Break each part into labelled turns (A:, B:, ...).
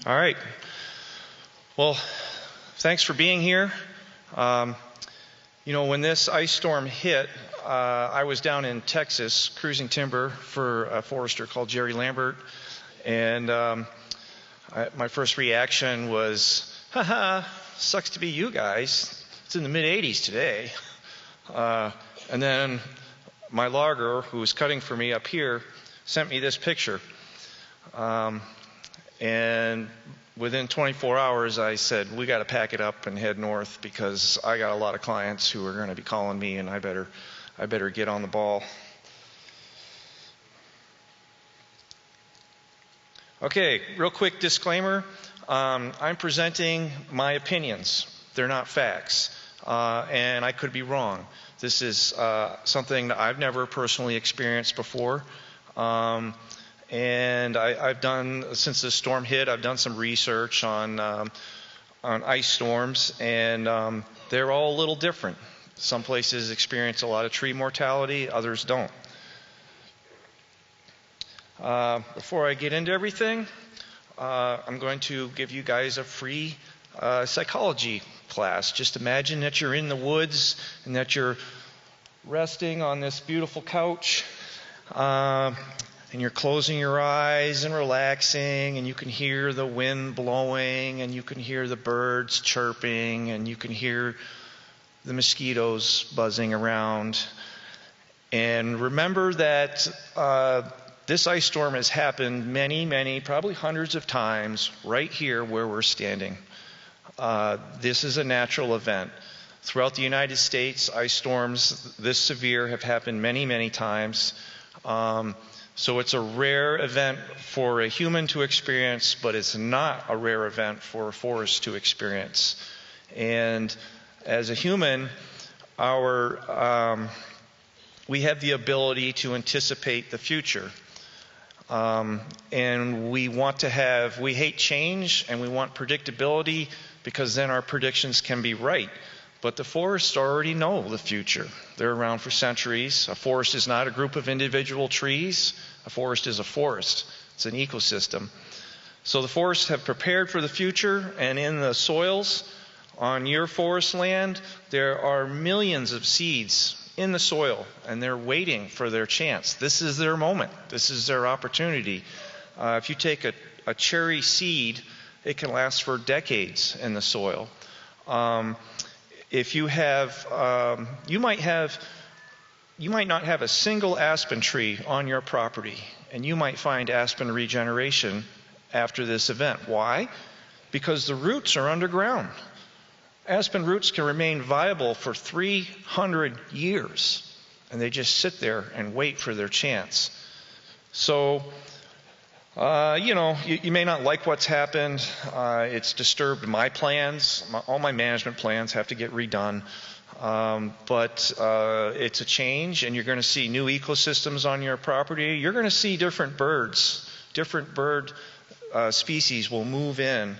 A: All right. Well, thanks for being here. When this ice storm hit, I was down in Texas cruising timber for a forester called Jerry Lambert, and my first reaction was, haha, sucks to be you guys. It's in the mid-80s today. And then my logger, who was cutting for me up here, sent me this picture. And within 24 hours, I said, we got to pack it up and head north because I got a lot of clients who are going to be calling me, and I better get on the ball. Okay, real quick disclaimer. I'm presenting my opinions. They're not facts, and I could be wrong. This is something that I've never personally experienced before. And I've done, since this storm hit, I've done some research on ice storms, and they're all a little different. Some places experience a lot of tree mortality, others don't. Before I get into everything, I'm going to give you guys a free psychology class. Just imagine that you're in the woods and that you're resting on this beautiful couch. And you're closing your eyes and relaxing, and you can hear the wind blowing, and you can hear the birds chirping, and you can hear the mosquitoes buzzing around. And remember that this ice storm has happened many, probably hundreds of times right here where we're standing. This is a natural event. Throughout the United States, ice storms this severe have happened many times. So it's a rare event for a human to experience, but it's not a rare event for a forest to experience. And as a human, we have the ability to anticipate the future. And we hate change, and we want predictability, because then our predictions can be right. But the forests already know the future. They're around for centuries. A forest is not a group of individual trees. A forest is a forest. It's an ecosystem. So the forests have prepared for the future, and in the soils on your forest land, there are millions of seeds in the soil, and they're waiting for their chance. This is their moment. This is their opportunity. If you take a cherry seed, it can last for decades in the soil. If you have, you might not have a single aspen tree on your property, and you might find aspen regeneration after this event. Why? Because the roots are underground. Aspen roots can remain viable for 300 years, and they just sit there and wait for their chance. So, you may not like what's happened. It's disturbed my plans. All my management plans have to get redone. But it's a change, and you're going to see new ecosystems on your property. You're going to see different birds. Different bird species will move in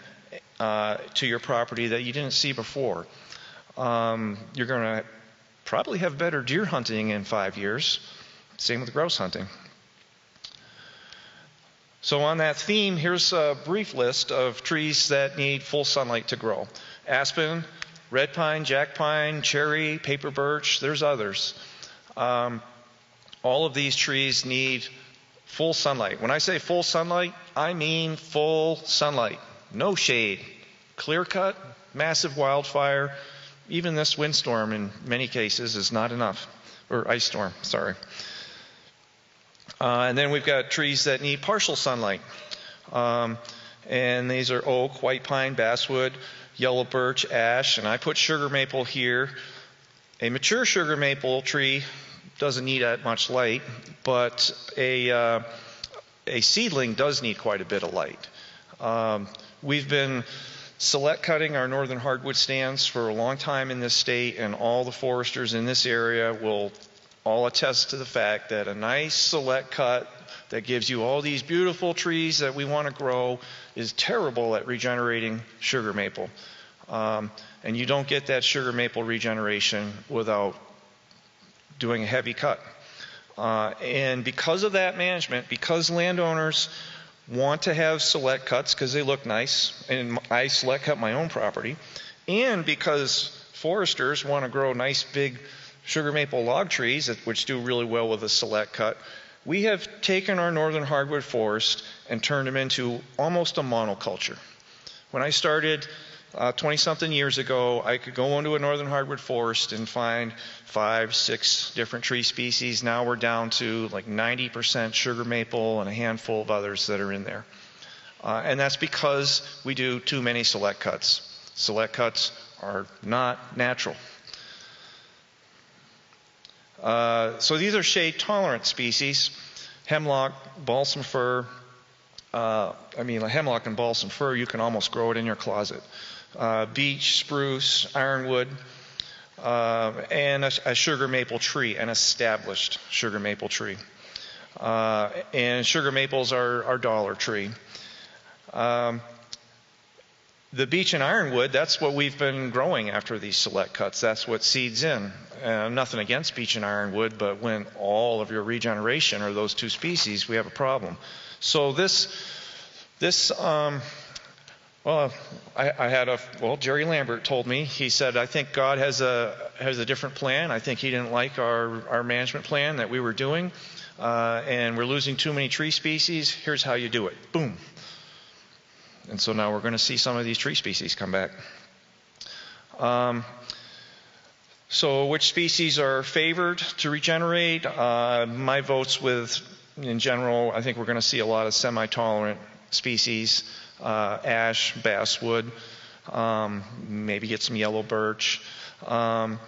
A: to your property that you didn't see before. You're going to probably have better deer hunting in 5 years. Same with grouse hunting. So on that theme, here's a brief list of trees that need full sunlight to grow. Aspen, red pine, jack pine, cherry, paper birch, there's others. All of these trees need full sunlight. When I say full sunlight, I mean full sunlight. No shade. Clear cut, massive wildfire. Even this windstorm in many cases is not enough. Or ice storm, sorry. And then we've got trees that need partial sunlight. And these are oak, white pine, basswood, yellow birch, ash, and I put sugar maple here. A mature sugar maple tree doesn't need that much light, but a seedling does need quite a bit of light. We've been select cutting our northern hardwood stands for a long time in this state, and all the foresters in this area will all attest to the fact that a nice select cut that gives you all these beautiful trees that we want to grow is terrible at regenerating sugar maple. And you don't get that sugar maple regeneration without doing a heavy cut. And because of that management, because landowners want to have select cuts because they look nice, and I select cut my own property, and because foresters want to grow nice big sugar maple log trees, which do really well with a select cut. We have taken our northern hardwood forest and turned them into almost a monoculture. When I started 20-something years ago, I could go into a northern hardwood forest and find 5, 6 different tree species. Now we're down to like 90% sugar maple and a handful of others that are in there. And that's because we do too many select cuts. Select cuts are not natural. So these are shade-tolerant species. Hemlock, balsam fir. Hemlock and balsam fir, you can almost grow it in your closet. Beech, spruce, ironwood, and a sugar maple tree, an established sugar maple tree. And sugar maples are dollar tree. The beech and ironwood, that's what we've been growing after these select cuts. That's what seeds in. Nothing against beech and ironwood, but when all of your regeneration are those two species, we have a problem. So Jerry Lambert told me, he said, I think God has a different plan. I think he didn't like our management plan that we were doing, and we're losing too many tree species. Here's how you do it. Boom. And so now we're going to see some of these tree species come back. So which species are favored to regenerate? My vote's in general, I think we're going to see a lot of semi-tolerant species, ash, basswood, maybe get some yellow birch. But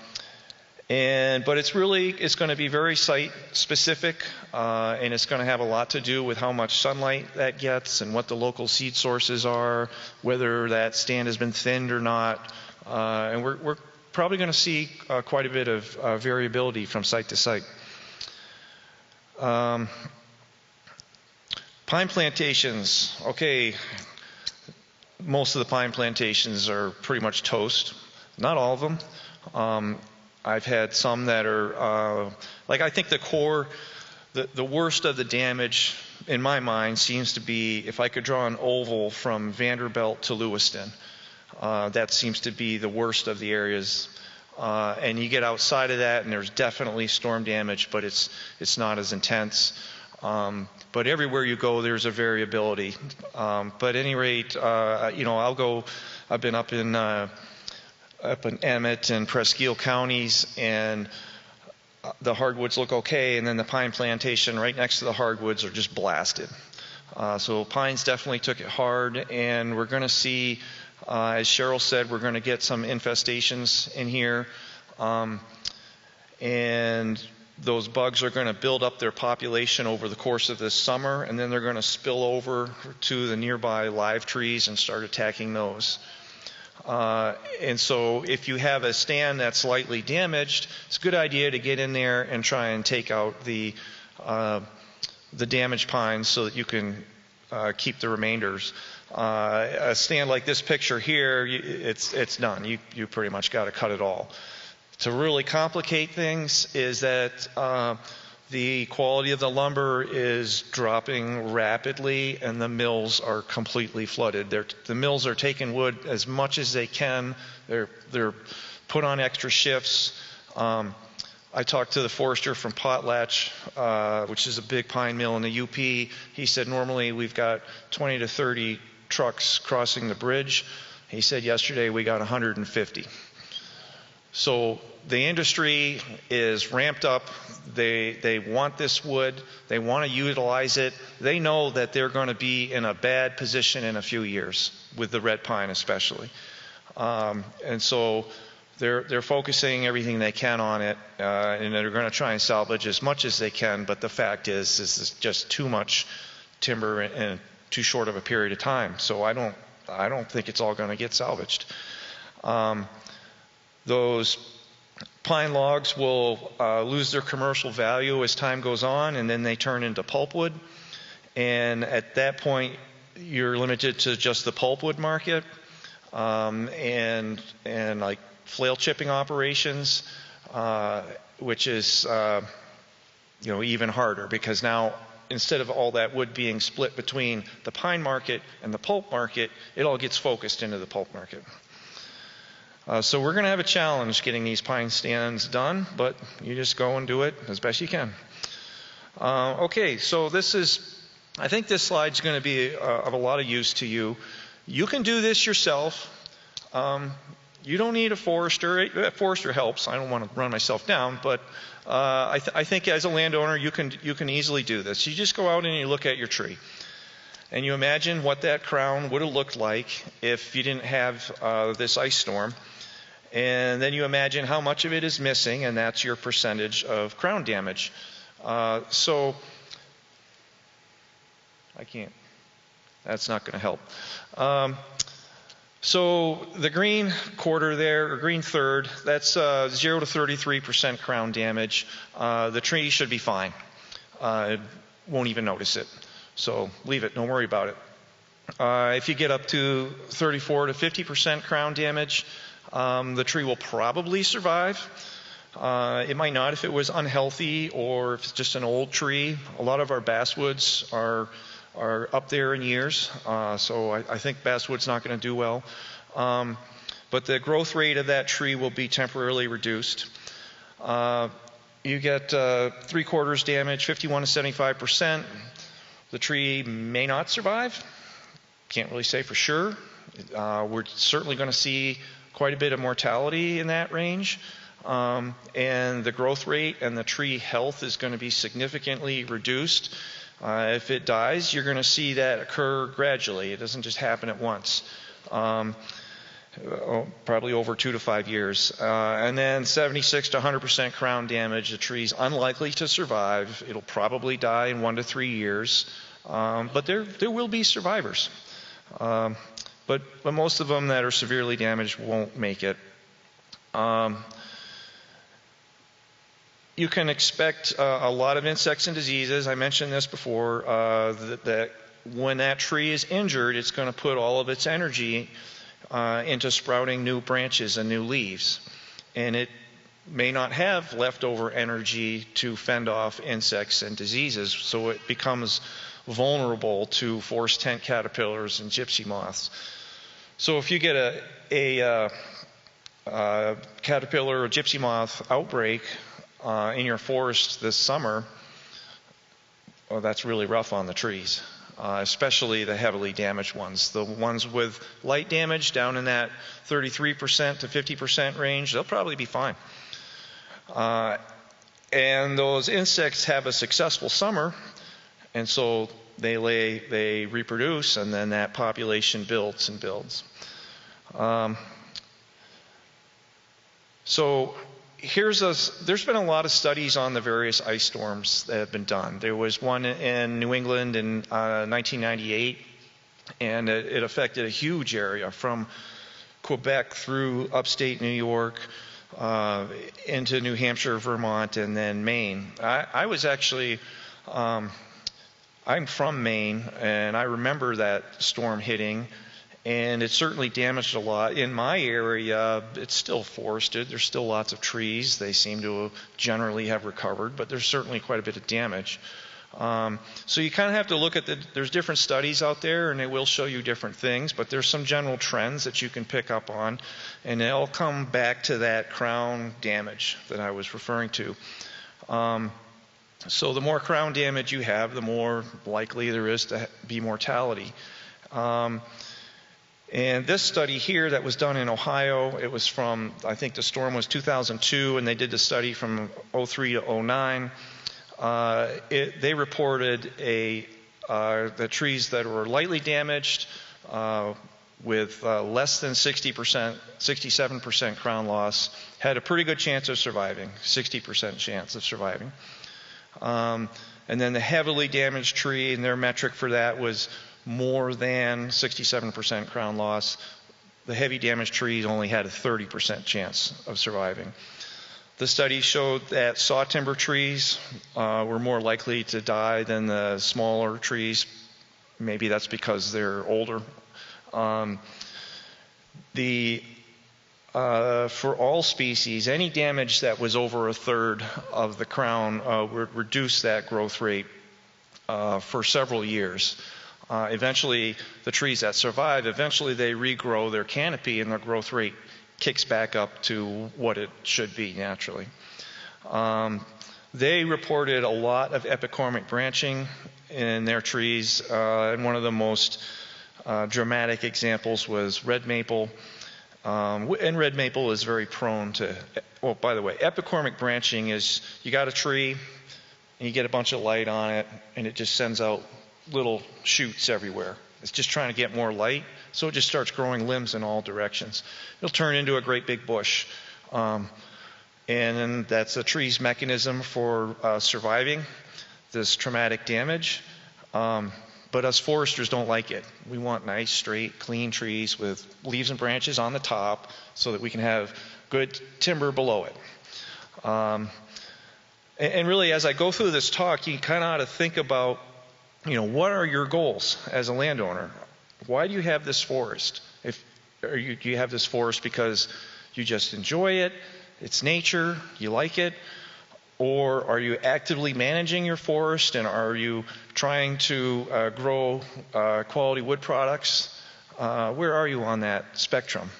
A: it's going to be very site specific, and it's going to have a lot to do with how much sunlight that gets and what the local seed sources are, whether that stand has been thinned or not. And we're probably going to see quite a bit of variability from site to site. Pine plantations. Okay, most of the pine plantations are pretty much toast. Not all of them. I've had some that are, I think the worst of the damage in my mind seems to be, if I could draw an oval from Vanderbilt to Lewiston, that seems to be the worst of the areas. And you get outside of that and there's definitely storm damage, but it's not as intense. But everywhere you go, there's a variability. But at any rate, I've been up in Emmett and Presqu'île counties, and the hardwoods look okay, and then the pine plantation right next to the hardwoods are just blasted. So pines definitely took it hard, and we're going to see, as Cheryl said, we're going to get some infestations in here, and those bugs are going to build up their population over the course of this summer, and then they're going to spill over to the nearby live trees and start attacking those. And so if you have a stand that's slightly damaged, it's a good idea to get in there and try and take out the damaged pines so that you can keep the remainders. A stand like this picture here, it's done. You pretty much got to cut it all. To really complicate things is that the quality of the lumber is dropping rapidly, and the mills are completely flooded. The mills are taking wood as much as they can. They're put on extra shifts. I talked to the forester from Potlatch, which is a big pine mill in the UP. He said normally we've got 20 to 30 trucks crossing the bridge. He said yesterday we got 150. So the industry is ramped up. They want this wood. They want to utilize it. They know that they're going to be in a bad position in a few years, with the red pine especially. And so they're focusing everything they can on it, and they're going to try and salvage as much as they can. But the fact is, this is just too much timber in too short of a period of time. So I don't think it's all going to get salvaged. Those pine logs will lose their commercial value as time goes on, and then they turn into pulpwood. And at that point, you're limited to just the pulpwood market, and like flail chipping operations, which is even harder, because now instead of all that wood being split between the pine market and the pulp market, it all gets focused into the pulp market. So we're going to have a challenge getting these pine stands done, but you just go and do it as best you can. Okay, so I think this slide's going to be of a lot of use to you. You can do this yourself. You don't need a forester. A forester helps. I don't want to run myself down, but I think as a landowner, you can easily do this. You just go out and you look at your tree, and you imagine what that crown would have looked like if you didn't have this ice storm. And then you imagine how much of it is missing, and that's your percentage of crown damage. So I can't. That's not going to help. So the green quarter there, or green third, that's 0 to 33% crown damage. The tree should be fine. It won't even notice it. So leave it. Don't worry about it. If you get up to 34 to 50% crown damage, the tree will probably survive. It might not if it was unhealthy or if it's just an old tree. A lot of our basswoods are up there in years, so I think basswood's not going to do well. But the growth rate of that tree will be temporarily reduced. You get 3/4 damage, 51 to 75%. The tree may not survive. Can't really say for sure. We're certainly going to see quite a bit of mortality in that range. And the growth rate and the tree health is going to be significantly reduced. If it dies, you're going to see that occur gradually. It doesn't just happen at once. Probably over 2 to 5 years. And then 76 to 100% crown damage. The tree's unlikely to survive. It'll probably die in 1 to 3 years. But there will be survivors. But most of them that are severely damaged won't make it. You can expect a lot of insects and diseases. I mentioned this before, that when that tree is injured, it's going to put all of its energy into sprouting new branches and new leaves. And it may not have leftover energy to fend off insects and diseases, so it becomes vulnerable to forest tent caterpillars and gypsy moths. So if you get a caterpillar or gypsy moth outbreak in your forest this summer, well, that's really rough on the trees, especially the heavily damaged ones. The ones with light damage down in that 33% to 50% range, they'll probably be fine. And those insects have a successful summer, and so they reproduce, and then that population builds and builds. So there's been a lot of studies on the various ice storms that have been done. There was one in New England in 1998, and it affected a huge area from Quebec through upstate New York, into New Hampshire, Vermont, and then Maine. I was actually, I'm from Maine, and I remember that storm hitting, and it certainly damaged a lot. In my area, it's still forested. There's still lots of trees. They seem to generally have recovered, but there's certainly quite a bit of damage. So you kind of have to look at there's different studies out there, and they will show you different things, but there's some general trends that you can pick up on, and they all come back to that crown damage that I was referring to. So the more crown damage you have, the more likely there is to be mortality. And this study here that was done in Ohio, it was from, I think the storm was 2002, and they did the study from 03 to 09. They reported the trees that were lightly damaged with less than 60%, 67% crown loss had a pretty good chance of surviving, 60% chance of surviving. And then the heavily damaged tree, and their metric for that was more than 67% crown loss. The heavy damaged trees only had a 30% chance of surviving. The study showed that sawtimber trees were more likely to die than the smaller trees. Maybe that's because they're older. For all species, any damage that was over a third of the crown would reduce that growth rate for several years. Eventually, the trees that survive, eventually they regrow their canopy and their growth rate kicks back up to what it should be naturally. They reported a lot of epicormic branching in their trees, and one of the most dramatic examples was red maple. And red maple is very prone to, well, by the way, epicormic branching is you got a tree and you get a bunch of light on it and it just sends out little shoots everywhere. It's just trying to get more light, so it just starts growing limbs in all directions. It'll turn into a great big bush. And then that's a tree's mechanism for surviving this traumatic damage. But us foresters don't like it. We want nice, straight, clean trees with leaves and branches on the top so that we can have good timber below it. And really, as I go through this talk, you kind of ought to think about, what are your goals as a landowner? Why do you have this forest? Do you have this forest because you just enjoy it, it's nature, you like it? Or are you actively managing your forest, and are you trying to grow quality wood products? Where are you on that spectrum?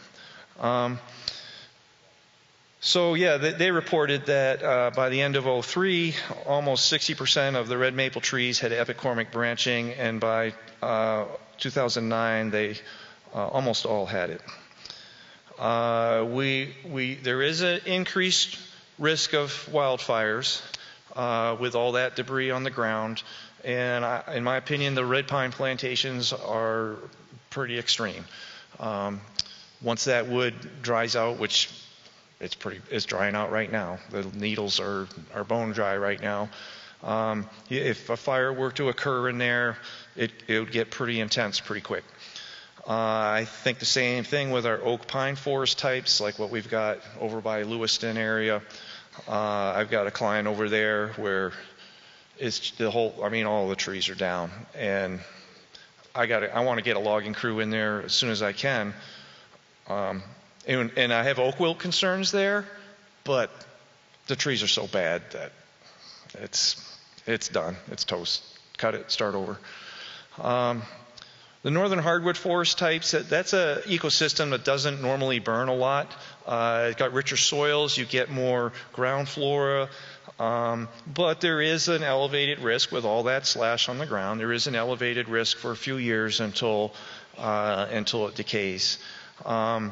A: They reported that by the end of 2003, almost 60% of the red maple trees had epicormic branching, and by 2009, they almost all had it. There is an increased risk of wildfires with all that debris on the ground, and in my opinion, the red pine plantations are pretty extreme. Once that wood dries out, which it's drying out right now, the needles are bone dry right now. If a fire were to occur in there, it would get pretty intense pretty quick. I think the same thing with our oak pine forest types, like what we've got over by Lewiston area. I've got a client over there where it's all the trees are down, and I want to get a logging crew in there as soon as I can. And I have oak wilt concerns there, but the trees are so bad that it's done. It's toast. Cut it, start over. The northern hardwood forest types, that's an ecosystem that doesn't normally burn a lot. It's got richer soils, you get more ground flora, but there is an elevated risk with all that slash on the ground. There is an elevated risk for a few years until it decays. We're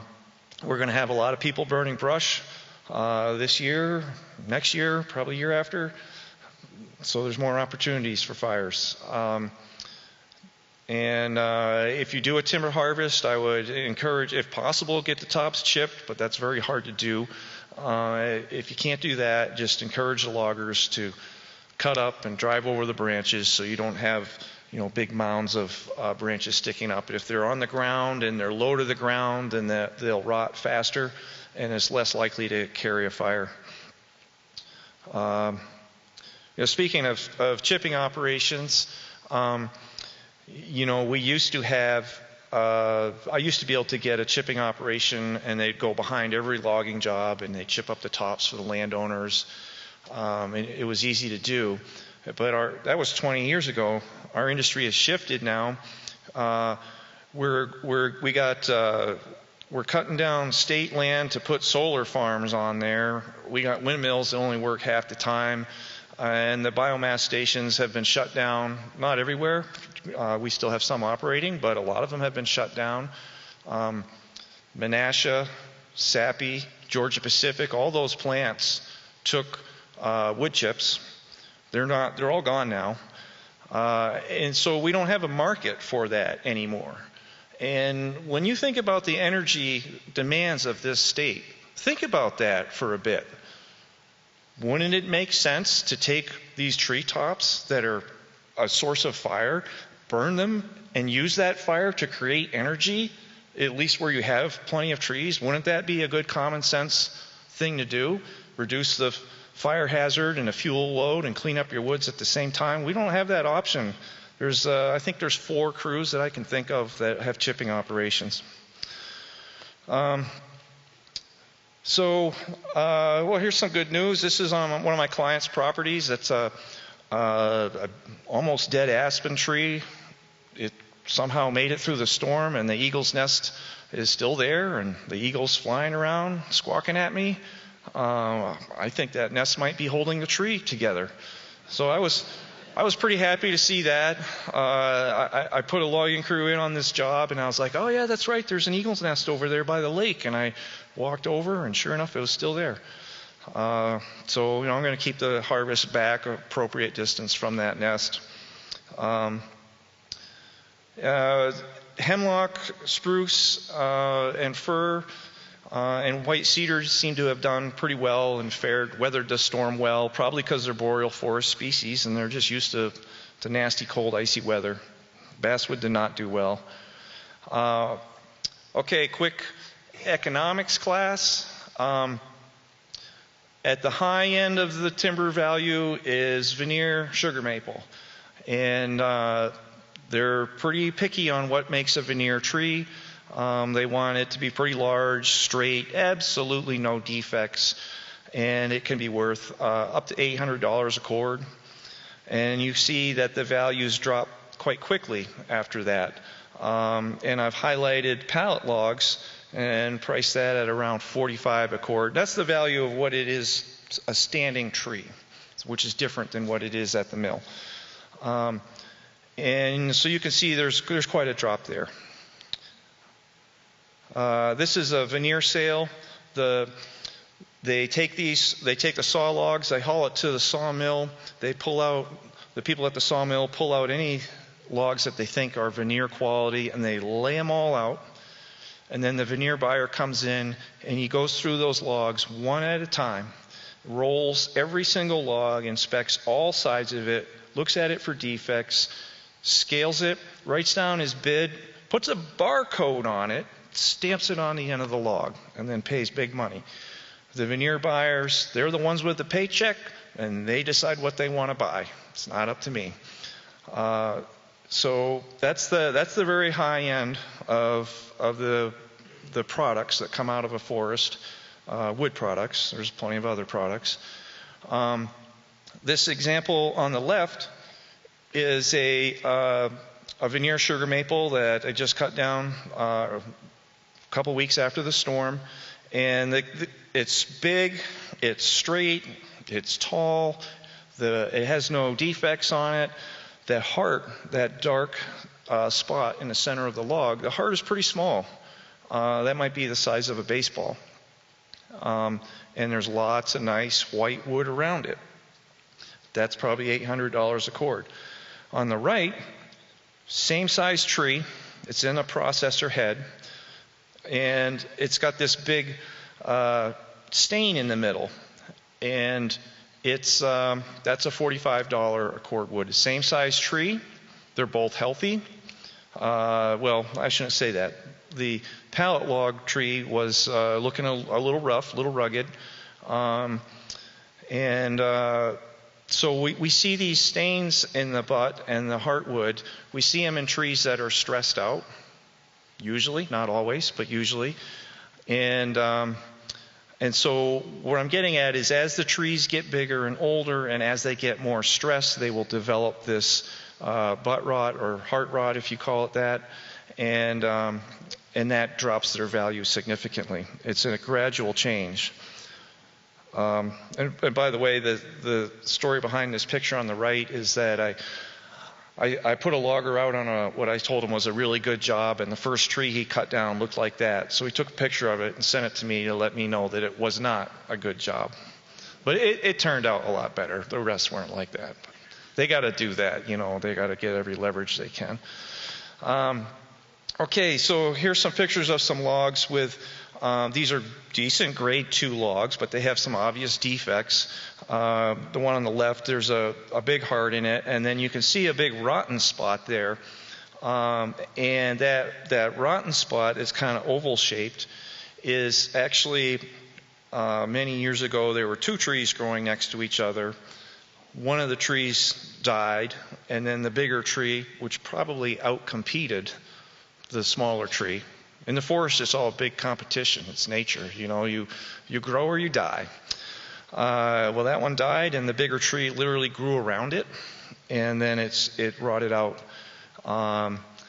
A: going to have a lot of people burning brush this year, next year, probably year after. So there's more opportunities for fires. If you do a timber harvest, I would encourage, if possible, get the tops chipped, but that's very hard to do. If you can't do that, just encourage the loggers to cut up and drive over the branches so you don't have big mounds of branches sticking up. If they're on the ground and they're low to the ground, then they'll rot faster and it's less likely to carry a fire. Speaking of chipping operations, we used to have, I used to be able to get a chipping operation and they'd go behind every logging job and they'd chip up the tops for the landowners. And it was easy to do. But that was 20 years ago. Our industry has shifted now. We're cutting down state land to put solar farms on there. We got windmills that only work half the time. And the biomass stations have been shut down, not everywhere. We still have some operating, but a lot of them have been shut down. Menasha, Sappi, Georgia Pacific, all those plants took wood chips. They're all gone now. And so we don't have a market for that anymore. And when you think about the energy demands of this state, think about that for a bit. Wouldn't it make sense to take these treetops that are a source of fire, burn them, and use that fire to create energy, at least where you have plenty of trees? Wouldn't that be a good common sense thing to do? Reduce the fire hazard and a fuel load and clean up your woods at the same time? We don't have that option. I think there's 4 crews that I can think of that have chipping operations. Here's some good news. This is on one of my clients' properties. It's a a almost dead aspen tree. It somehow made it through the storm, and the eagle's nest is still there, and the eagle's flying around, squawking at me. I think that nest might be holding the tree together. So I was pretty happy to see that. I put a logging crew in on this job, and I was like, oh yeah, that's right, there's an eagle's nest over there by the lake. And I walked over, and sure enough, it was still there. So I'm going to keep the harvest back appropriate distance from that nest. Hemlock, spruce, and fir and white cedars seem to have done pretty well and weathered the storm well, probably because they're boreal forest species and they're just used to nasty, cold, icy weather. Basswood did not do well. Okay, quick economics class. At the high end of the timber value is veneer sugar maple. And they're pretty picky on what makes a veneer tree. They want it to be pretty large, straight, absolutely no defects, and it can be worth up to $800 a cord. And you see that the values drop quite quickly after that. And I've highlighted pallet logs and priced that at around $45 a cord. That's the value of what it is, a standing tree, which is different than what it is at the mill. And so you can see there's quite a drop there. This is a veneer sale. They take the saw logs, they haul it to the sawmill. The people at the sawmill pull out any logs that they think are veneer quality, and they lay them all out. And then the veneer buyer comes in, and he goes through those logs one at a time, rolls every single log, inspects all sides of it, looks at it for defects, scales it, writes down his bid, puts a barcode on it, stamps it on the end of the log, and then pays big money. The veneer buyers, they're the ones with the paycheck, and they decide what they want to buy. It's not up to me. So that's the very high end of the products that come out of a forest, wood products. There's plenty of other products. This example on the left is a veneer sugar maple that I just cut down a couple weeks after the storm, and it's big, it's straight, it's tall, it has no defects on it. The heart, that dark spot in the center of the log, the heart is pretty small. That might be the size of a baseball. And there's lots of nice white wood around it. That's probably $800 a cord. On the right, same size tree. It's in a processor head. And it's got this big stain in the middle. And that's a $45 a cord wood. Same size tree. They're both healthy. Well, I shouldn't say that. The pallet log tree was looking a little rough, a little rugged. So we see these stains in the butt and the heartwood. We see them in trees that are stressed out, usually, not always, but usually. And so what I'm getting at is as the trees get bigger and older and as they get more stressed, they will develop this butt rot or heart rot, if you call it that. And that drops their value significantly. It's a gradual change. And by the way, the story behind this picture on the right is that I put a logger out on what I told him was a really good job, and the first tree he cut down looked like that. So he took a picture of it and sent it to me to let me know that it was not a good job. But it turned out a lot better. The rest weren't like that. They got to do that, they got to get every leverage they can. Okay, so here's some pictures of some logs with, these are decent grade 2 logs, but they have some obvious defects. The one on the left, there's a big heart in it, and then you can see a big rotten spot there. And that rotten spot is kind of oval shaped, is actually, many years ago, there were 2 trees growing next to each other. One of the trees died, and then the bigger tree, which probably outcompeted the smaller tree. In the forest, it's all a big competition. It's nature. You grow or you die. Well, that one died, and the bigger tree literally grew around it, and then it rotted out.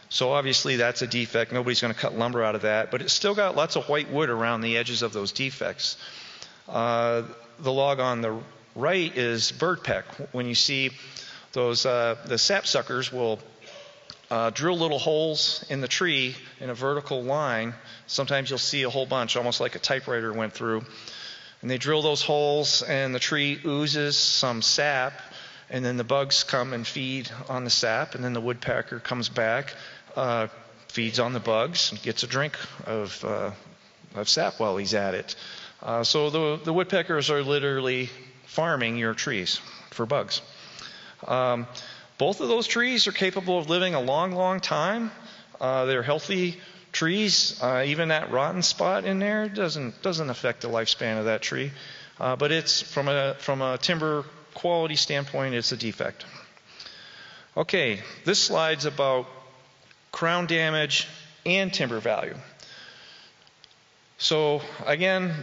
A: So obviously that's a defect. Nobody's going to cut lumber out of that, but it's still got lots of white wood around the edges of those defects. The log on the right is birdpeck. When you see those, the sapsuckers will drill little holes in the tree in a vertical line. Sometimes you'll see a whole bunch, almost like a typewriter went through. And they drill those holes, and the tree oozes some sap, and then the bugs come and feed on the sap, and then the woodpecker comes back, feeds on the bugs, and gets a drink of sap while he's at it. So the woodpeckers are literally farming your trees for bugs. Both of those trees are capable of living a long, long time. They're healthy trees. Even that rotten spot in there doesn't affect the lifespan of that tree. But it's from a timber quality standpoint, it's a defect. Okay, this slide's about crown damage and timber value. So again,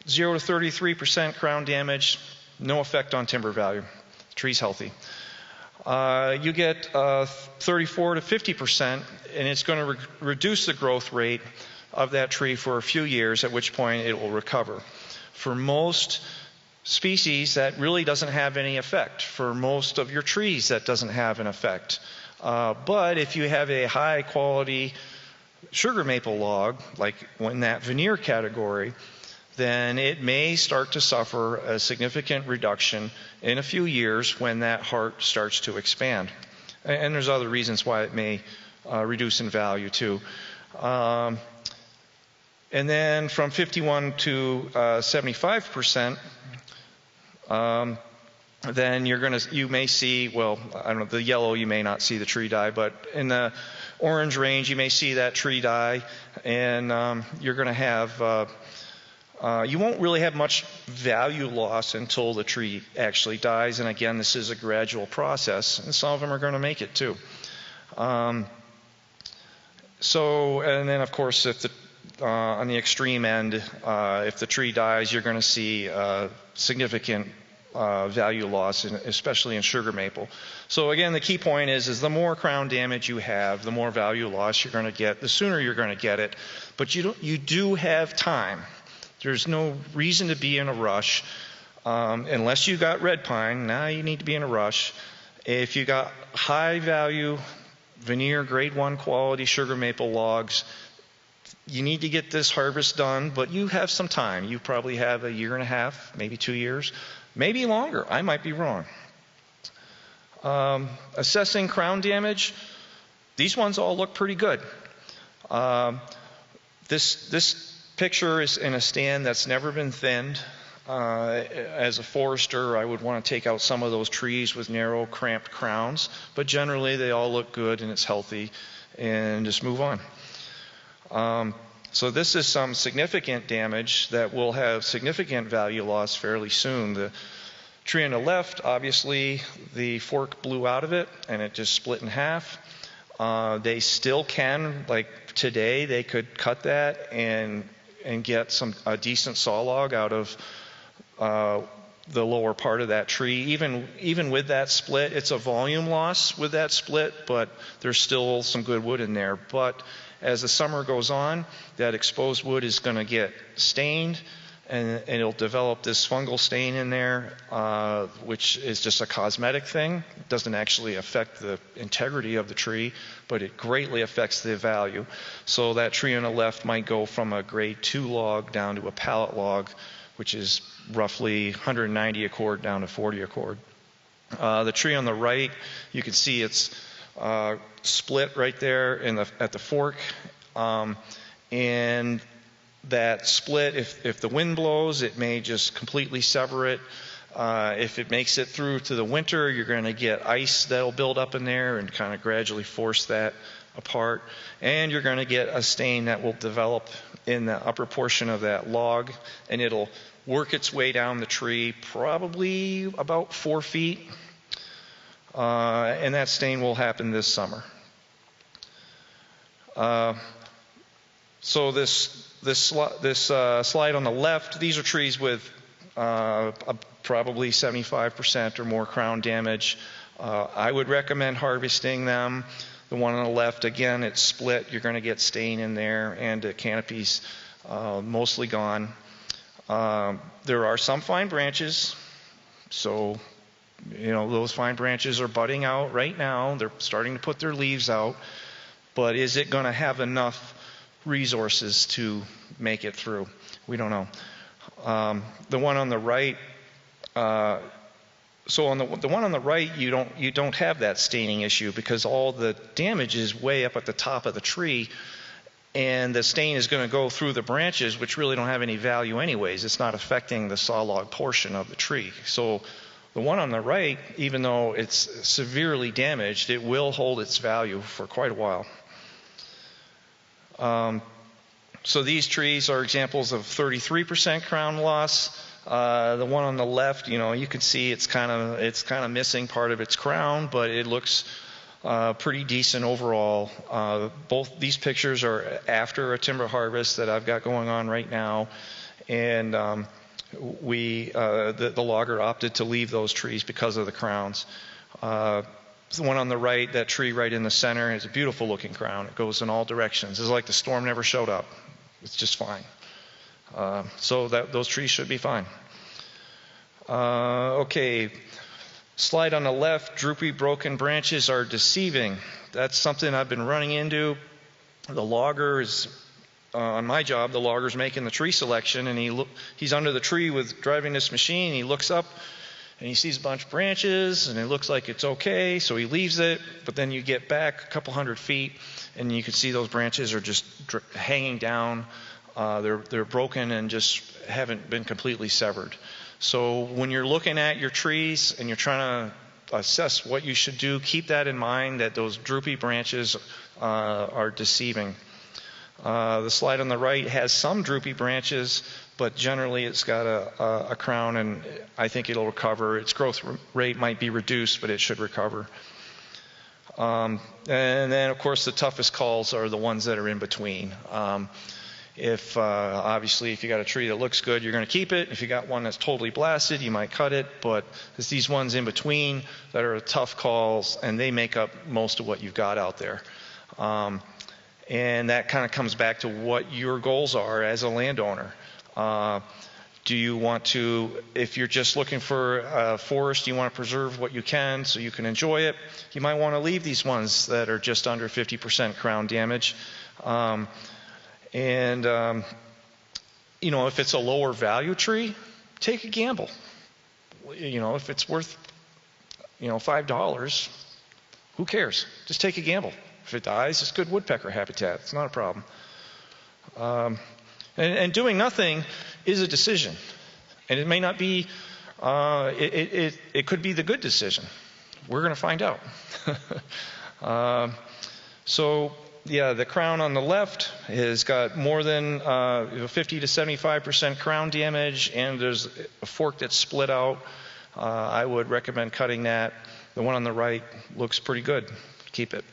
A: 0 to 33% crown damage, no effect on timber value. The tree's healthy. You get 34 to 50%, and it's going to reduce the growth rate of that tree for a few years, at which point it will recover. For most species, that really doesn't have any effect. For most of your trees, that doesn't have an effect. But if you have a high quality sugar maple log, like in that veneer category, then it may start to suffer a significant reduction in a few years when that heart starts to expand. And there's other reasons why it may reduce in value too. And then from 51 to 75%, then you may see, well, I don't know, the yellow you may not see the tree die, but in the orange range you may see that tree die, and you're going to have you won't really have much value loss until the tree actually dies. And again, this is a gradual process, and some of them are going to make it too. And then of course, if on the extreme end, if the tree dies, you're going to see significant value loss, especially in sugar maple. So again, the key point is the more crown damage you have, the more value loss you're going to get, the sooner you're going to get it. But you do have time. There's no reason to be in a rush. Unless you got red pine, now you need to be in a rush. If you got high value veneer grade 1 quality sugar maple logs, you need to get this harvest done, but you have some time. You probably have a year and a half, maybe 2 years, maybe longer. I might be wrong. Assessing crown damage, these ones all look pretty good. This picture is in a stand that's never been thinned. As a forester, I would want to take out some of those trees with narrow, cramped crowns, but generally they all look good and it's healthy, and just move on. So this is some significant damage that will have significant value loss fairly soon. The tree on the left, obviously the fork blew out of it and it just split in half. They still can, like today, they could cut that and get a decent saw log out of the lower part of that tree. Even with that split, it's a volume loss with that split, but there's still some good wood in there. But as the summer goes on, that exposed wood is going to get stained, and it'll develop this fungal stain in there, which is just a cosmetic thing. It doesn't actually affect the integrity of the tree, but it greatly affects the value. So that tree on the left might go from a grade 2 log down to a pallet log, which is roughly 190 a cord down to 40 a cord. The tree on the right, you can see it's split right there at the fork, and that split, if the wind blows, it may just completely sever it. If it makes it through to the winter, you're going to get ice that'll build up in there and kind of gradually force that apart. And you're going to get a stain that will develop in the upper portion of that log, and it'll work its way down the tree probably about 4 feet. And that stain will happen this summer. So this slide on the left, these are trees with probably 75% or more crown damage. I would recommend harvesting them. The one on the left, again, it's split. You're going to get stain in there, and the canopy's mostly gone. There are some fine branches, so those fine branches are budding out right now. They're starting to put their leaves out, but is it going to have enough resources to make it through? We don't know. The one on the right, so on the one on the right, you don't have that staining issue because all the damage is way up at the top of the tree, and the stain is going to go through the branches, which really don't have any value anyways. It's not affecting the sawlog portion of the tree. So the one on the right, even though it's severely damaged, it will hold its value for quite a while. So these trees are examples of 33% crown loss. The one on the left, you can see it's kind of missing part of its crown, but it looks pretty decent overall. Both these pictures are after a timber harvest that I've got going on right now, and the logger opted to leave those trees because of the crowns. The one on the right, that tree right in the center, is a beautiful looking crown. It goes in all directions. It's like the storm never showed up. It's just fine. So those trees should be fine. Okay, slide on the left, droopy broken branches are deceiving. That's something I've been running into. The logger is, on my job, the logger's making the tree selection, and he's under the tree driving this machine. He looks up and he sees a bunch of branches, and it looks like it's okay, so he leaves it. But then you get back a couple hundred feet, and you can see those branches are just hanging down. They're broken and just haven't been completely severed. So when you're looking at your trees and you're trying to assess what you should do, keep that in mind, that those droopy branches are deceiving. The slide on the right has some droopy branches, but generally it's got a crown, and I think it'll recover. Its growth rate might be reduced, but it should recover. And then, of course, the toughest calls are the ones that are in between. Obviously, if you got a tree that looks good, you're going to keep it. If you got one that's totally blasted, you might cut it. But it's these ones in between that are tough calls, and they make up most of what you've got out there. And that kind of comes back to what your goals are as a landowner. Do you want to, if you're just looking for a forest, you want to preserve what you can so you can enjoy it, you might want to leave these ones that are just under 50% crown damage. If it's a lower value tree, take a gamble. If it's worth, $5, who cares? Just take a gamble. If it dies, it's good woodpecker habitat. It's not a problem. And doing nothing is a decision. And it may not be, it could be the good decision. We're going to find out. The crown on the left has got more than 50 to 75% crown damage, and there's a fork that's split out. I would recommend cutting that. The one on the right looks pretty good. Keep it.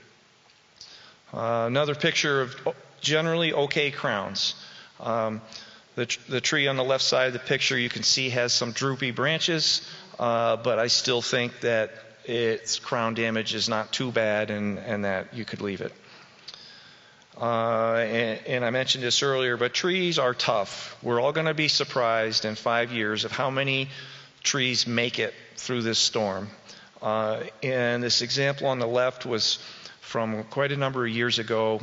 A: Another picture of generally okay crowns. The tree on the left side of the picture you can see has some droopy branches, but I still think that its crown damage is not too bad, and that you could leave it. And I mentioned this earlier, but trees are tough. We're all going to be surprised in 5 years of how many trees make it through this storm. And this example on the left was from quite a number of years ago,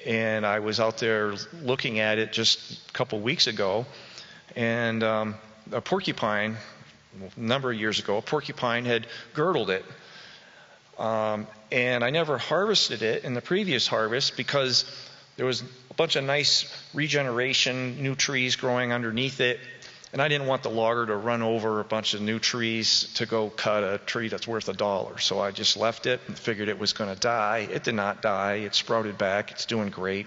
A: and I was out there looking at it just a couple weeks ago, and a porcupine, a number of years ago, a porcupine had girdled it. And I never harvested it in the previous harvest because there was a bunch of nice regeneration, new trees growing underneath it, and I didn't want the logger to run over a bunch of new trees to go cut a tree that's worth $1. So I just left it and figured it was going to die. It did not die. It sprouted back. It's doing great.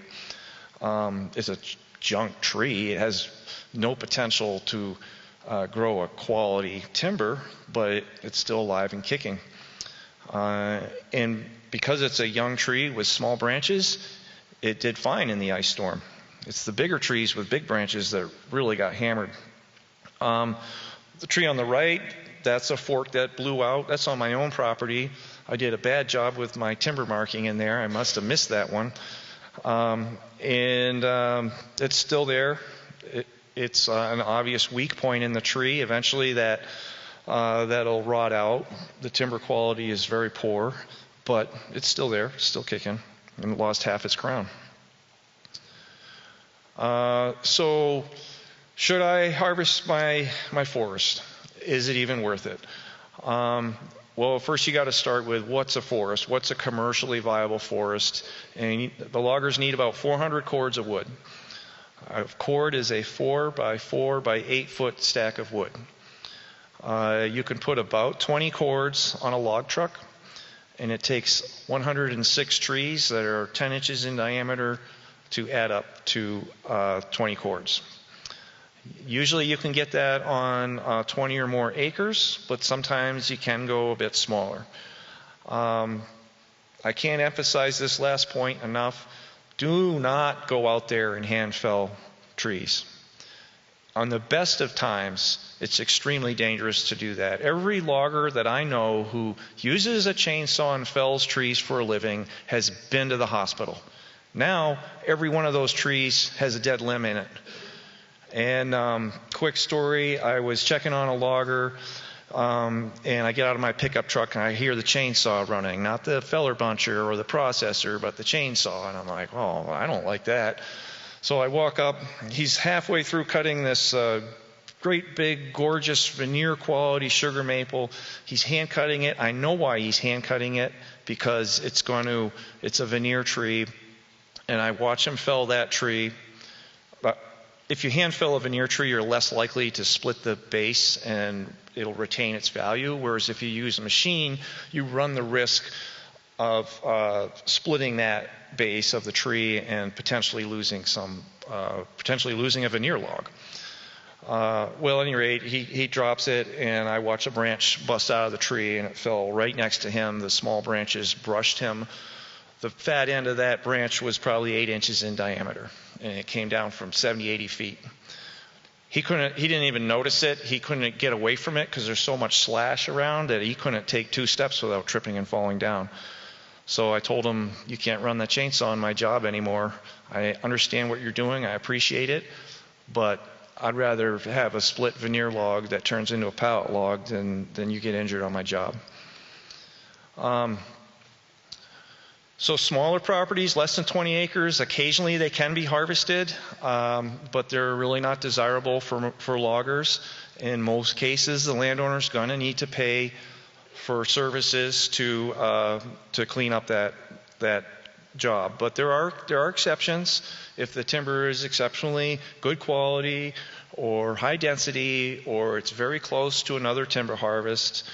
A: It's a junk tree. It has no potential to grow a quality timber, but it's still alive and kicking. And because it's a young tree with small branches, it did fine in the ice storm. It's the bigger trees with big branches that really got hammered. The tree on the right, that's a fork that blew out. That's on my own property. I did a bad job with my timber marking in there. I must have missed that one. It's still there. It's an obvious weak point in the tree. Eventually that'll rot out. The timber quality is very poor, but it's still there, still kicking, and it lost half its crown. So should I harvest my forest? Is it even worth it? Well, first you got to start with what's a forest? What's a commercially viable forest? And the loggers need about 400 cords of wood. A cord is a 4 by 4 by 8 foot stack of wood. You can put about 20 cords on a log truck, and it takes 106 trees that are 10 inches in diameter to add up to 20 cords. Usually you can get that on 20 or more acres, but sometimes you can go a bit smaller. I can't emphasize this last point enough. Do not go out there and hand fell trees. On the best of times, it's extremely dangerous to do that. Every logger that I know who uses a chainsaw and fells trees for a living has been to the hospital. Now, every one of those trees has a dead limb in it. And quick story, I was checking on a logger, and I get out of my pickup truck and I hear the chainsaw running, not the feller buncher or the processor, but the chainsaw. And I'm like, oh, I don't like that. So I walk up, he's halfway through cutting this great big gorgeous veneer quality sugar maple. He's hand cutting it. I know why he's hand cutting it, because it's a veneer tree, and I watch him fell that tree. But if you hand fell a veneer tree, you're less likely to split the base and it'll retain its value, whereas if you use a machine, you run the risk of splitting that base of the tree and potentially losing a veneer log. Well, at any rate, he drops it, and I watch a branch bust out of the tree, and it fell right next to him. The small branches brushed him. The fat end of that branch was probably 8 inches in diameter, and it came down from 70, 80 feet. He didn't even notice it. He couldn't get away from it because there's so much slash around that he couldn't take 2 steps without tripping and falling down. So I told him, you can't run that chainsaw on my job anymore. I understand what you're doing. I appreciate it, but I'd rather have a split veneer log that turns into a pallet log than you get injured on my job. So smaller properties, less than 20 acres, occasionally they can be harvested, but they're really not desirable for loggers. In most cases, the landowner's going to need to pay for services to clean up that job. But there are exceptions. If the timber is exceptionally good quality or high density, or it's very close to another timber harvest.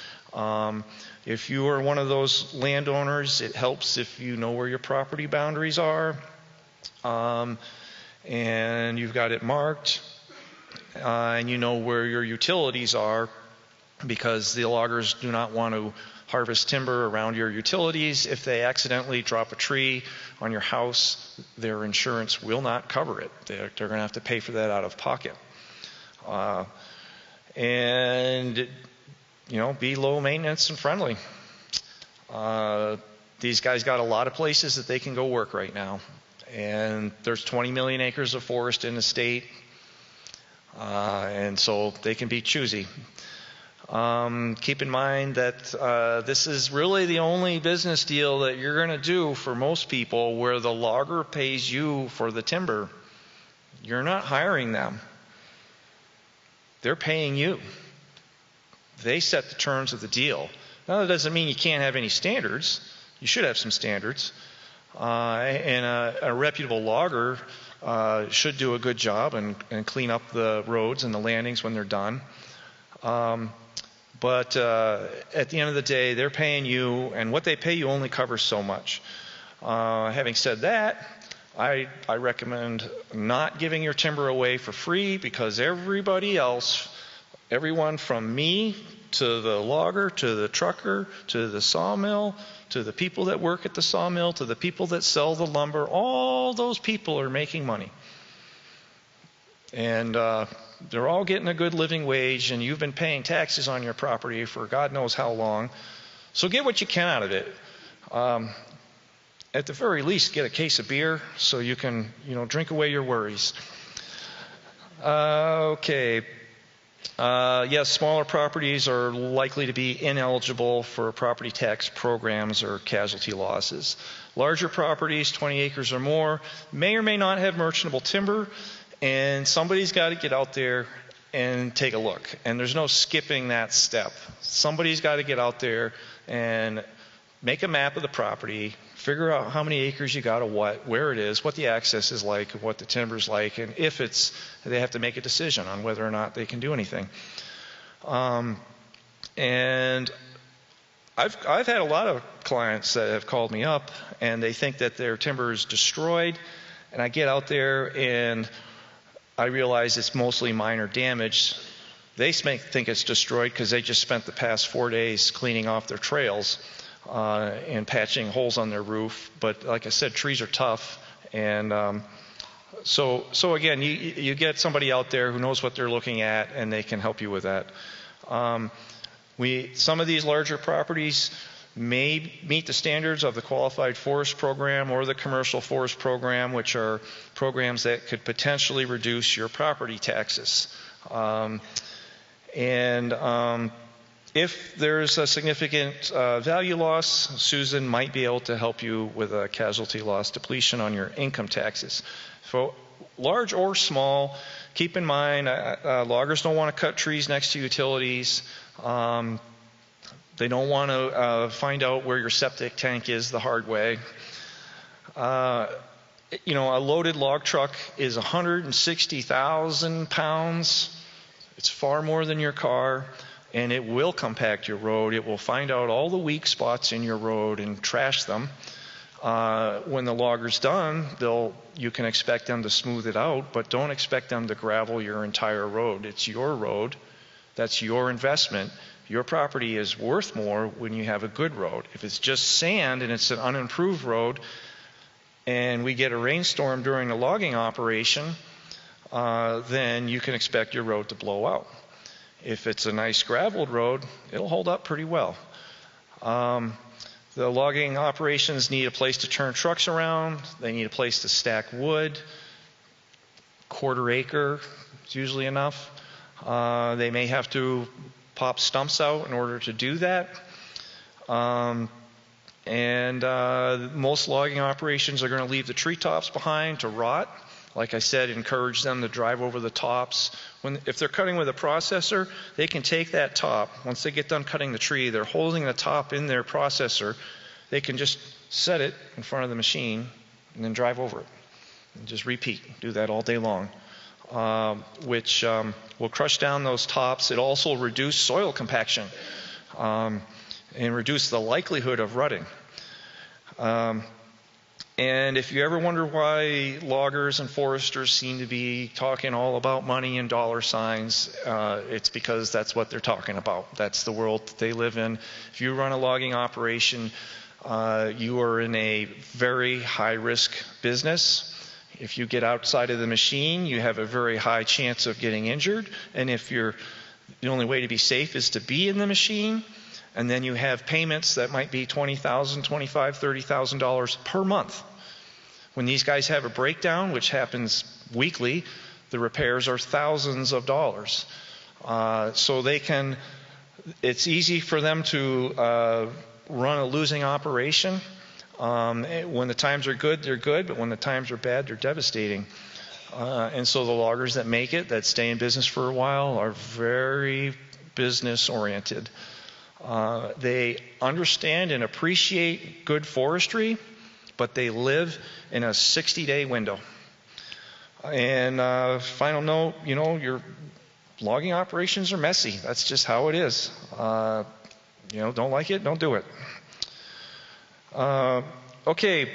A: If you are one of those landowners, it helps if you know where your property boundaries are, and you've got it marked, and you know where your utilities are, because the loggers do not want to harvest timber around your utilities. If they accidentally drop a tree on your house, their insurance will not cover it. They're going to have to pay for that out of pocket. And be low maintenance and friendly. These guys got a lot of places that they can go work right now, and there's 20 million acres of forest in the state, and so they can be choosy. Keep in mind that this is really the only business deal that you're going to do for most people where the logger pays you for the timber. You're not hiring them. They're paying you. They set the terms of the deal. Now, that doesn't mean you can't have any standards. You should have some standards. And a reputable logger should do a good job and clean up the roads and the landings when they're done. But at the end of the day, they're paying you, and what they pay you only covers so much. Having said that, I recommend not giving your timber away for free, because everybody else, everyone from me to the logger, to the trucker, to the sawmill, to the people that work at the sawmill, to the people that sell the lumber, all those people are making money. and they're all getting a good living wage, and you've been paying taxes on your property for God knows how long. So get what you can out of it. At the very least, get a case of beer so you can, drink away your worries. Okay. Yes, smaller properties are likely to be ineligible for property tax programs or casualty losses. Larger properties, 20 acres or more, may or may not have merchantable timber, and somebody's got to get out there and take a look. And there's no skipping that step. Somebody's got to get out there and make a map of the property, figure out how many acres you got, where it is, what the access is like, what the timber's like, and if they have to make a decision on whether or not they can do anything. And I've had a lot of clients that have called me up, and they think that their timber is destroyed, and I get out there and I realize it's mostly minor damage. They think it's destroyed because they just spent the past 4 days cleaning off their trails and patching holes on their roof. But like I said, trees are tough, and so again, you get somebody out there who knows what they're looking at, and they can help you with that. Some of these larger properties may meet the standards of the Qualified Forest Program or the Commercial Forest Program, which are programs that could potentially reduce your property taxes. If there's a significant value loss, Susan might be able to help you with a casualty loss depletion on your income taxes. So large or small, keep in mind loggers don't want to cut trees next to utilities. They don't want to find out where your septic tank is the hard way. A loaded log truck is 160,000 pounds. It's far more than your car, and it will compact your road. It will find out all the weak spots in your road and trash them. When the logger's done, you can expect them to smooth it out, but don't expect them to gravel your entire road. It's your road. That's your investment. Your property is worth more when you have a good road. If it's just sand and it's an unimproved road, and we get a rainstorm during the logging operation, then you can expect your road to blow out. If it's a nice graveled road, it'll hold up pretty well. The logging operations need a place to turn trucks around. They need a place to stack wood. 1/4 acre is usually enough. They may have to pop stumps out in order to do that. Most logging operations are going to leave the treetops behind to rot. Like I said, encourage them to drive over the tops. If they're cutting with a processor, they can take that top. Once they get done cutting the tree, they're holding the top in their processor. They can just set it in front of the machine and then drive over it. And just repeat. Do that all day long. Which will crush down those tops. It also reduces soil compaction and reduce the likelihood of rutting. And if you ever wonder why loggers and foresters seem to be talking all about money and dollar signs, it's because that's what they're talking about. That's the world that they live in. If you run a logging operation, you are in a very high-risk business. If you get outside of the machine, you have a very high chance of getting injured. And the only way to be safe is to be in the machine. And then you have payments that might be $20,000, $25,000, $30,000 per month. When these guys have a breakdown, which happens weekly, the repairs are thousands of dollars. It's easy for them to run a losing operation. When the times are good, they're good, but when the times are bad, they're devastating. And so the loggers that make it, that stay in business for a while, are very business oriented. They understand and appreciate good forestry, but they live in a 60-day window. And final note, your logging operations are messy. That's just how it is. Don't like it, don't do it. Okay,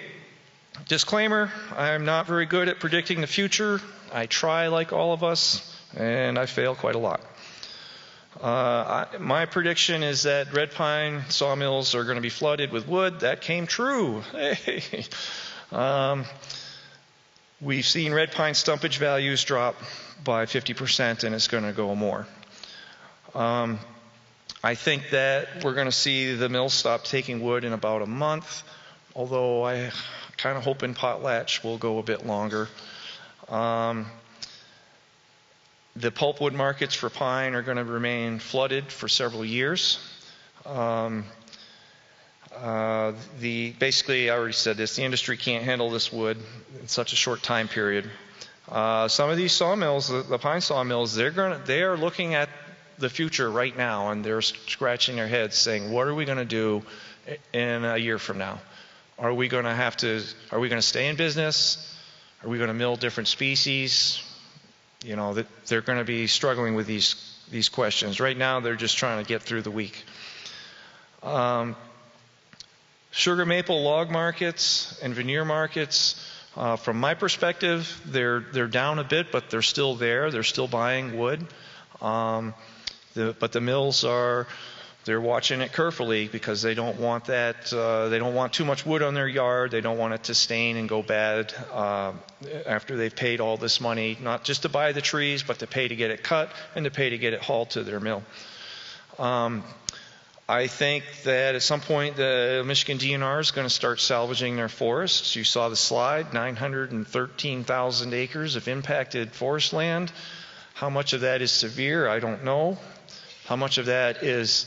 A: disclaimer, I'm not very good at predicting the future. I try like all of us, and I fail quite a lot. My prediction is that red pine sawmills are going to be flooded with wood. That came true. Hey. We've seen red pine stumpage values drop by 50%, and it's going to go more. I think that we're going to see the mills stop taking wood in about a month, although I kind of hoping potlatch will go a bit longer. The pulpwood markets for pine are going to remain flooded for several years. Basically, I already said this, the industry can't handle this wood in such a short time period. Some of these sawmills, the pine sawmills, they are looking at the future right now, and they're scratching their heads saying, what are we going to do in a year from now? Are we going to stay in business? Are we going to mill different species? You know, they're going to be struggling with these questions. Right now, they're just trying to get through the week. Sugar maple log markets and veneer markets, from my perspective, they're down a bit, but they're still there. They're still buying wood. But the mills they're watching it carefully because they don't want that. They don't want too much wood on their yard. They don't want it to stain and go bad after they've paid all this money, not just to buy the trees, but to pay to get it cut and to pay to get it hauled to their mill. I think that at some point the Michigan DNR is going to start salvaging their forests. You saw the slide, 913,000 acres of impacted forest land. How much of that is severe? I don't know. How much of that is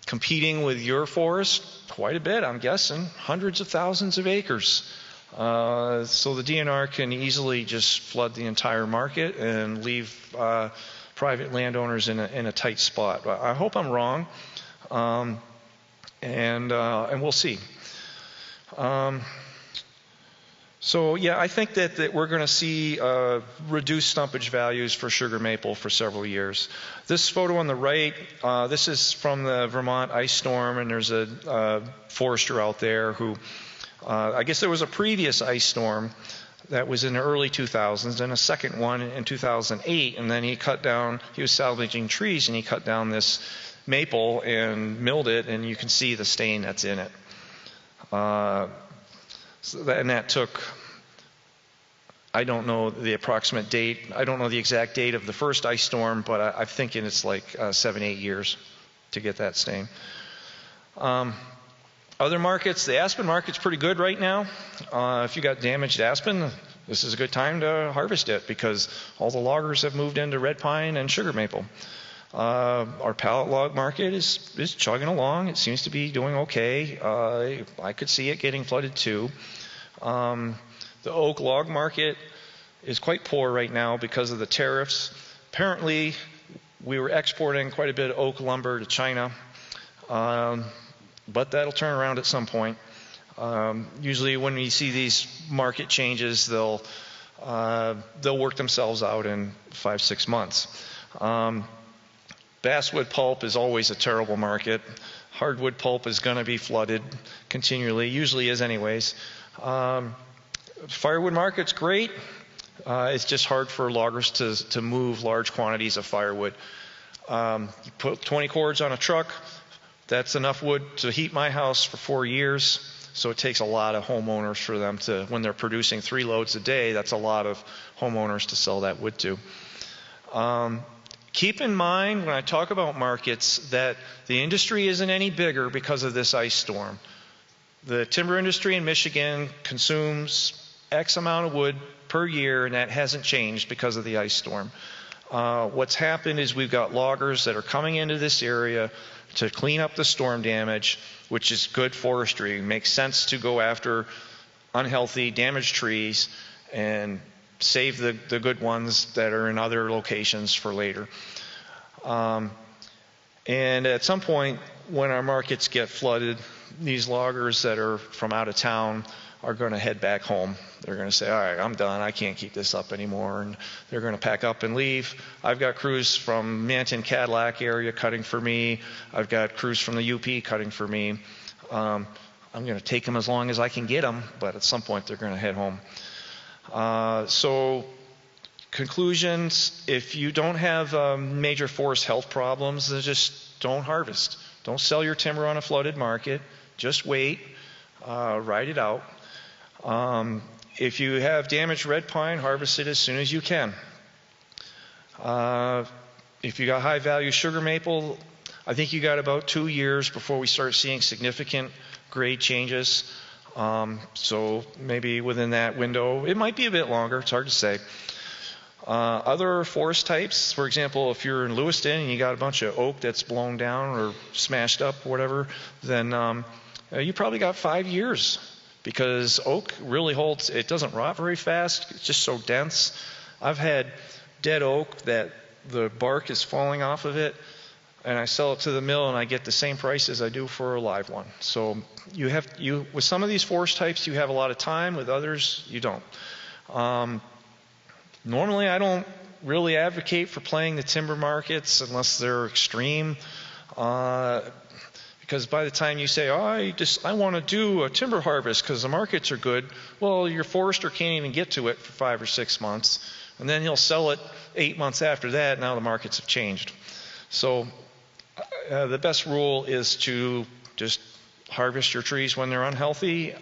A: competing with your forest? Quite a bit, I'm guessing. Hundreds of thousands of acres. So the DNR can easily just flood the entire market and leave private landowners in a tight spot. I hope I'm wrong, and we'll see. So yeah, I think that we're going to see reduced stumpage values for sugar maple for several years. This photo on the right, this is from the Vermont ice storm, and there's a forester out there who, I guess there was a previous ice storm that was in the early 2000s, and a second one in 2008, and then he was salvaging trees, and he cut down this maple and milled it, and you can see the stain that's in it. And that took, I don't know the approximate date, I don't know the exact date of the first ice storm, but I'm thinking it's like 7-8 years to get that stain. Other markets, the aspen market's pretty good right now. If you got damaged aspen, this is a good time to harvest it because all the loggers have moved into red pine and sugar maple. Our pallet log market is chugging along. It seems to be doing okay. I could see it getting flooded too. The oak log market is quite poor right now because of the tariffs. Apparently, we were exporting quite a bit of oak lumber to China. But that'll turn around at some point. Usually when we see these market changes, they'll work themselves out in 5-6 months. Basswood pulp is always a terrible market. Hardwood pulp is going to be flooded continually, usually is anyways. Firewood market's great. It's just hard for loggers to move large quantities of firewood. You put 20 cords on a truck, that's enough wood to heat my house for 4 years. So it takes a lot of homeowners for them to, when they're producing 3 loads a day, that's a lot of homeowners to sell that wood to. Keep in mind when I talk about markets that the industry isn't any bigger because of this ice storm. The timber industry in Michigan consumes X amount of wood per year, and that hasn't changed because of the ice storm. What's happened is we've got loggers that are coming into this area to clean up the storm damage, which is good forestry. It makes sense to go after unhealthy, damaged trees and save the good ones that are in other locations for later. And at some point, when our markets get flooded, these loggers that are from out of town are going to head back home. They're going to say, all right, I'm done. I can't keep this up anymore. And they're going to pack up and leave. I've got crews from Manton, Cadillac area cutting for me. I've got crews from the UP cutting for me. I'm going to take them as long as I can get them, but at some point they're going to head home. So conclusions, if you don't have major forest health problems, then just don't harvest. Don't sell your timber on a flooded market. Just wait. Ride it out. If you have damaged red pine, harvest it as soon as you can. If you got high value sugar maple, I think you got about 2 years before we start seeing significant grade changes. So maybe within that window, it might be a bit longer, it's hard to say. Other forest types, for example, if you're in Lewiston and you got a bunch of oak that's blown down or smashed up or whatever, then you probably got 5 years, because oak really holds, it doesn't rot very fast, it's just so dense. I've had dead oak that the bark is falling off of it, and I sell it to the mill and I get the same price as I do for a live one. So with some of these forest types you have a lot of time, with others you don't. Normally I don't really advocate for playing the timber markets unless they're extreme, because by the time you say, oh, I want to do a timber harvest because the markets are good, well, your forester can't even get to it for 5 or 6 months, and then he'll sell it 8 months after that. Now the markets have changed. So the best rule is to just harvest your trees when they're unhealthy.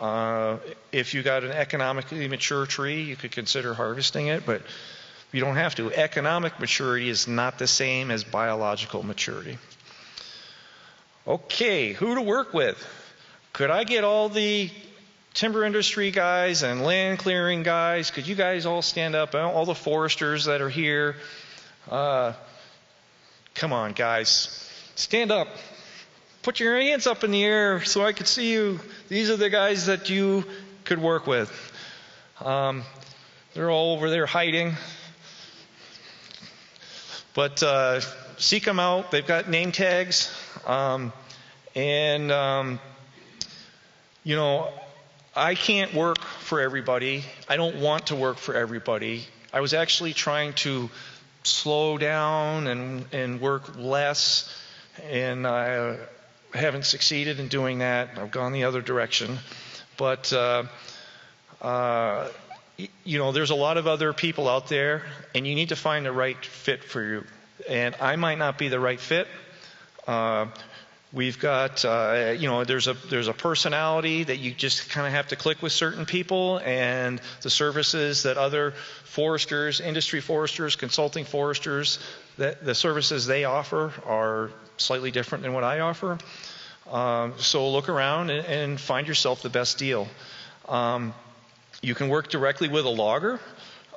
A: If you got an economically mature tree, you could consider harvesting it, but you don't have to. Economic maturity is not the same as biological maturity. Okay, who to work with? Could I get all the timber industry guys and land clearing guys? Could you guys all stand up? All the foresters that are here. Come on, guys. Stand up. Put your hands up in the air so I could see you. These are the guys that you could work with. They're all over there hiding. But seek them out. They've got name tags. You know, I can't work for everybody. I don't want to work for everybody. I was actually trying to slow down and work less, and I haven't succeeded in doing that. I've gone the other direction. But, you know, there's a lot of other people out there, and you need to find the right fit for you. And I might not be the right fit. We've got, you know, there's a personality that you just kind of have to click with certain people, and the services that other foresters, industry foresters, consulting foresters, the services they offer are slightly different than what I offer. So look around and find yourself the best deal. You can work directly with a logger.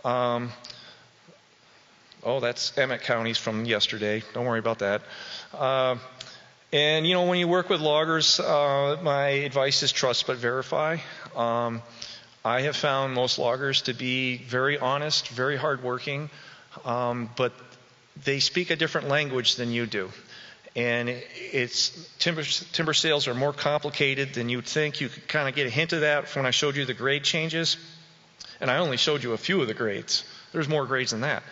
A: Oh, that's Emmett County's from yesterday. Don't worry about that. And, you know, when you work with loggers, my advice is trust but verify. I have found most loggers to be very honest, very hardworking, but they speak a different language than you do. And timber sales are more complicated than you'd think. You could kind of get a hint of that when I showed you the grade changes. And I only showed you a few of the grades. There's more grades than that.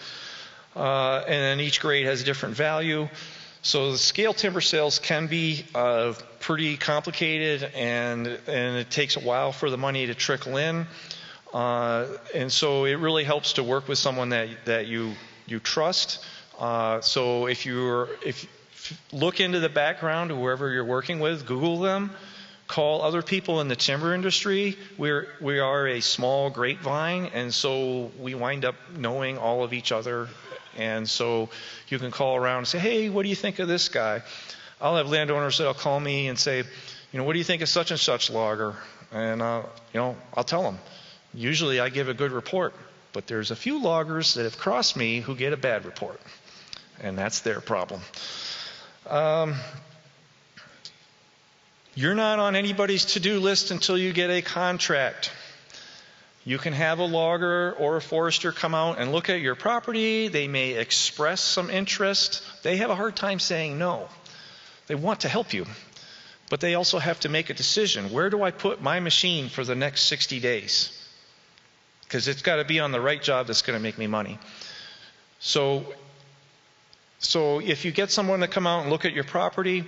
A: And then each grade has a different value. So the scale timber sales can be pretty complicated, and it takes a while for the money to trickle in. And so it really helps to work with someone that you trust. So if look into the background of whoever you're working with, Google them, call other people in the timber industry. We are a small grapevine, and so we wind up knowing all of each other. And so you can call around and say, hey, what do you think of this guy? I'll have landowners that'll call me and say, you know, what do you think of such and such logger? And, you know, I'll tell them. Usually I give a good report, but there's a few loggers that have crossed me who get a bad report, and that's their problem. You're not on anybody's to-do list until you get a contract. You can have a logger or a forester come out and look at your property. They may express some interest. They have a hard time saying no. They want to help you, but they also have to make a decision. Where do I put my machine for the next 60 days? Because it's got to be on the right job that's going to make me money. So if you get someone to come out and look at your property,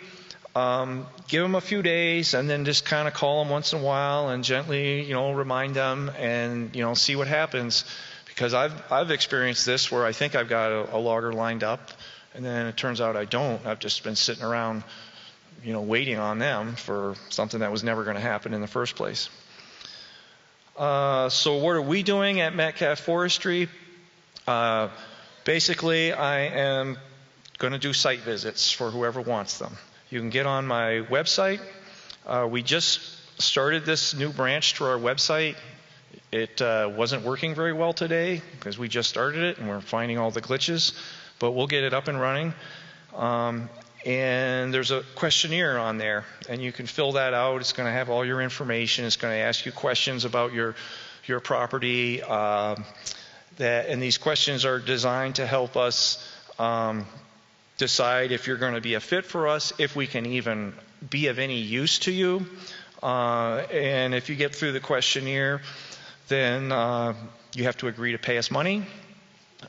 A: give them a few days, and then just kind of call them once in a while and gently, you know, remind them, and, you know, see what happens. Because I've experienced this where I think I've got a logger lined up, and then it turns out I don't. I've just been sitting around, you know, waiting on them for something that was never going to happen in the first place. So what are we doing at Metcalfe Forestry? Basically, I am going to do site visits for whoever wants them. You can get on my website. We just started this new branch to our website. It wasn't working very well today because we just started it and we're finding all the glitches, but we'll get it up and running. And there's a questionnaire on there, and you can fill that out. It's going to have all your information. It's going to ask you questions about your property. And these questions are designed to help us decide if you're going to be a fit for us, if we can even be of any use to you. And if you get through the questionnaire, then you have to agree to pay us money.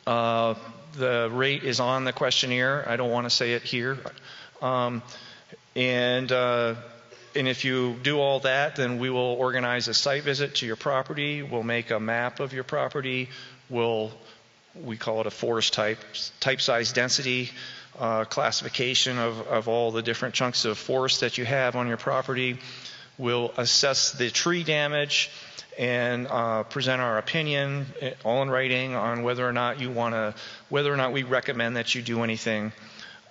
A: The rate is on the questionnaire. I don't want to say it here. And if you do all that, then we will organize a site visit to your property. We'll make a map of your property. We call it a forest type size density classification of all the different chunks of forest that you have on your property. We'll assess the tree damage and present our opinion, all in writing, on whether or not we recommend that you do anything.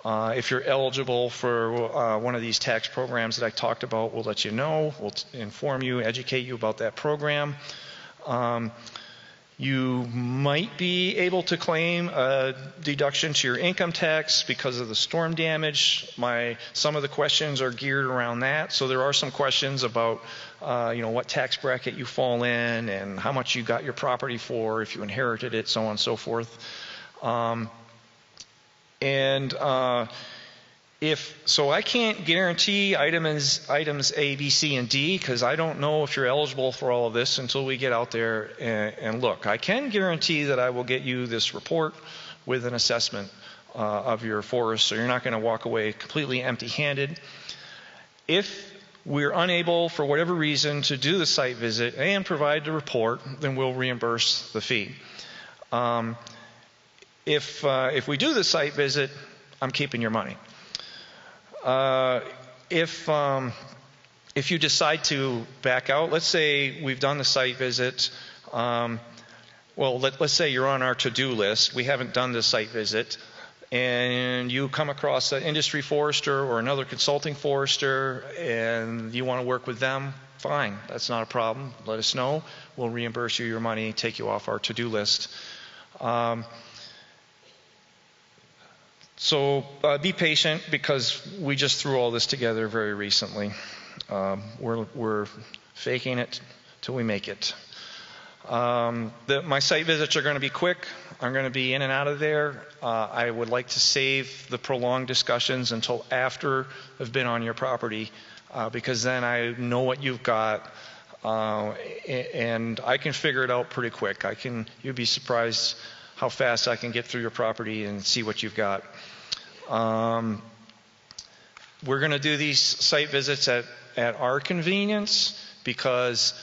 A: If you're eligible for one of these tax programs that I talked about, we'll let you know. We'll inform you, educate you about that program. You might be able to claim a deduction to your income tax because of the storm damage. Some of the questions are geared around that. So there are some questions about what tax bracket you fall in and how much you got your property for, if you inherited it, so on and so forth. So I can't guarantee items A, B, C, and D because I don't know if you're eligible for all of this until we get out there and look. I can guarantee that I will get you this report with an assessment of your forest, so you're not going to walk away completely empty-handed. If we're unable, for whatever reason, to do the site visit and provide the report, then we'll reimburse the fee. If we do the site visit, I'm keeping your money. If you decide to back out, let's say we've done the site visit. Let's say you're on our to-do list. We haven't done the site visit, and you come across an industry forester or another consulting forester, and you want to work with them. Fine, that's not a problem. Let us know. We'll reimburse you your money, take you off our to-do list. So be patient because we just threw all this together very recently. We're faking it till we make it. My site visits are going to be quick. I'm going to be in and out of there. I would like to save the prolonged discussions until after I've been on your property because then I know what you've got and I can figure it out pretty quick. You'd be surprised how fast I can get through your property and see what you've got. We're going to do these site visits at our convenience because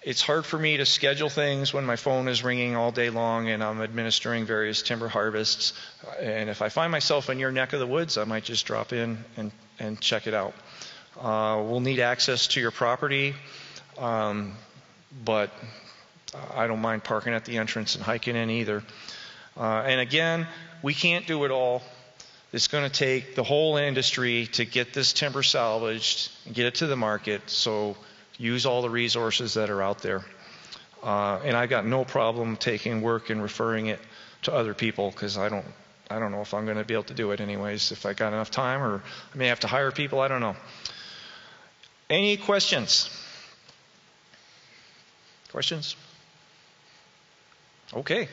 A: it's hard for me to schedule things when my phone is ringing all day long and I'm administering various timber harvests. And if I find myself in your neck of the woods, I might just drop in and check it out. We'll need access to your property, but I don't mind parking at the entrance and hiking in either. And again, we can't do it all. It's going to take the whole industry to get this timber salvaged and get it to the market. So use all the resources that are out there. And I got no problem taking work and referring it to other people because I don't know if I'm going to be able to do it anyways. If I got enough time, or I may have to hire people. I don't know. Any questions? Questions? Okay.